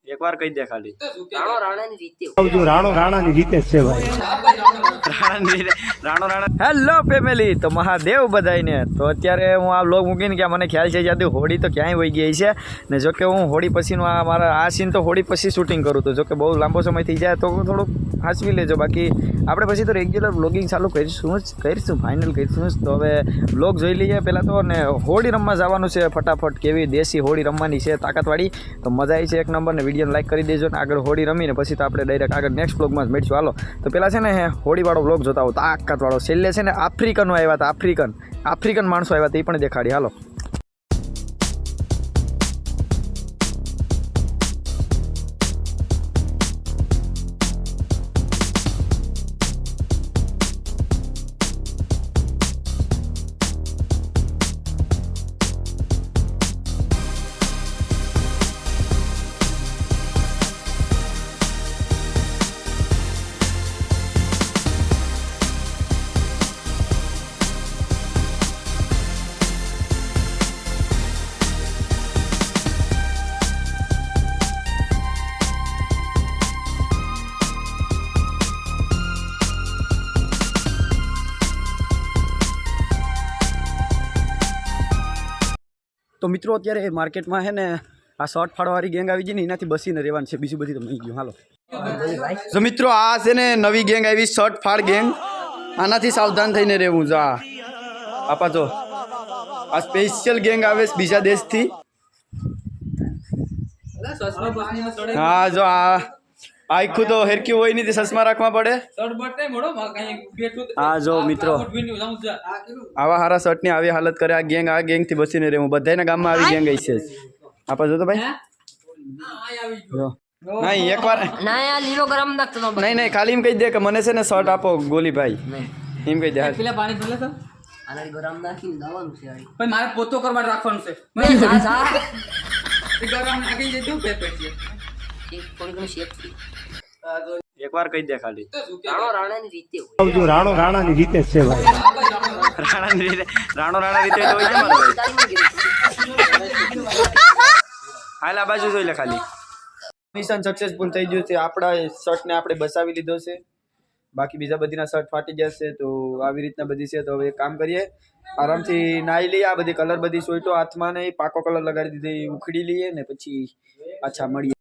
एक बार कही दे खाली राणो राणा ની જીતે છે ભાઈ હેલો ફેમિલી તો મહાદેવ બધાઈને તો અત્યારે હું આ વ્લોગ મૂકીને કે મને ખ્યાલ છે જ્યાંથી હોળી તો ક્યાંય વહી ગઈ છે ને જોકે હું હોળી પછીનું આ મારા આ સીન તો હોળી પછી શૂટિંગ કરું તો જોકે બહુ લાંબો સમય થઈ જાય તો થોડુંક હાંસવી લેજો બાકી આપણે પછી તો રેગ્યુલર વ્લોગિંગ ચાલુ કરીશું ફાઇનલ કરીશું તો હવે વ્લોગ જોઈ લઈએ પહેલાં તો ને હોળી રમવા જવાનું છે ફટાફટ કેવી દેશી હોળી રમવાની છે તાકાતવાળી તો મજા આવી છે એક નંબર ને વિડીયોને લાઈક કરી દેજો ને આગળ હોળી રમીને પછી તો આપણે ડાયરેક્ટ આગળ નેક્સ્ટ વ્લોગમાં જ મળીશું હાલો તો પહેલાં છે ને હોળીવાળો વ્લોગ જોતા હો તાકાતવાળો છેલ્લે છે ને આફ્રિકનો આવ્યા હતા આફ્રિકન માણસો આવ્યા હતા એ પણ દેખાડી હાલો તો મિત્રો અત્યારે માર્કેટમાં છે ને આ શર્ટ ફાડવાવાળી ગેંગ આવી ગઈ ને એનાથી બસીને રહેવાનું છે બીજું બધી તો મળી ગયું હાલો જો મિત્રો આ છે ને નવી ગેંગ આવી શર્ટ ફાડ ગેંગ આનાથી સાવધાન થઈને રહેવું જો આપા જો આ સ્પેશિયલ ગેંગ આવે બીજા દેશથી હા જો આ આખું તો હેરક્યું હોય નહીં ચશ્મા રાખવા પડે હા જો મિત્રો આવા હારા શર્ટની આવી હાલત કરે આ ગેંગથી બચીને રહેવું બધાના ગામમાં આવી ગેંગ આવી છે આપણે જો તો ભાઈ નહીં એકવાર નહીં ખાલી એમ કહી દે કે મને છે ને શર્ટ આપો ગોલીભાઈ એમ કહી દે મારે પોતો કરવા રાખવાનું છે એક વાર કહી દે ખાલી રાણો રાણા ની જીતે છે ભાઈ રાણો રીતે તો હોય છે હાલ આ બાજુ જોઈ લે ખાલી મિશન સક્સેસફુલ થઈ ગયું છે આપણા શર્ટને આપણે બસાવી લીધો છે બાકી બીજા બધીના શર્ટ ફાટી જશે તો આવી રીતના બધી છે તો હવે એક કામ કરીએ આરામથી નાહી લઈએ આ બધી કલર બધી સોઈટો હાથમાં ને પાકો કલર લગાડી દીધી ઉખડી લઈએ ને પછી પાછા મળીએ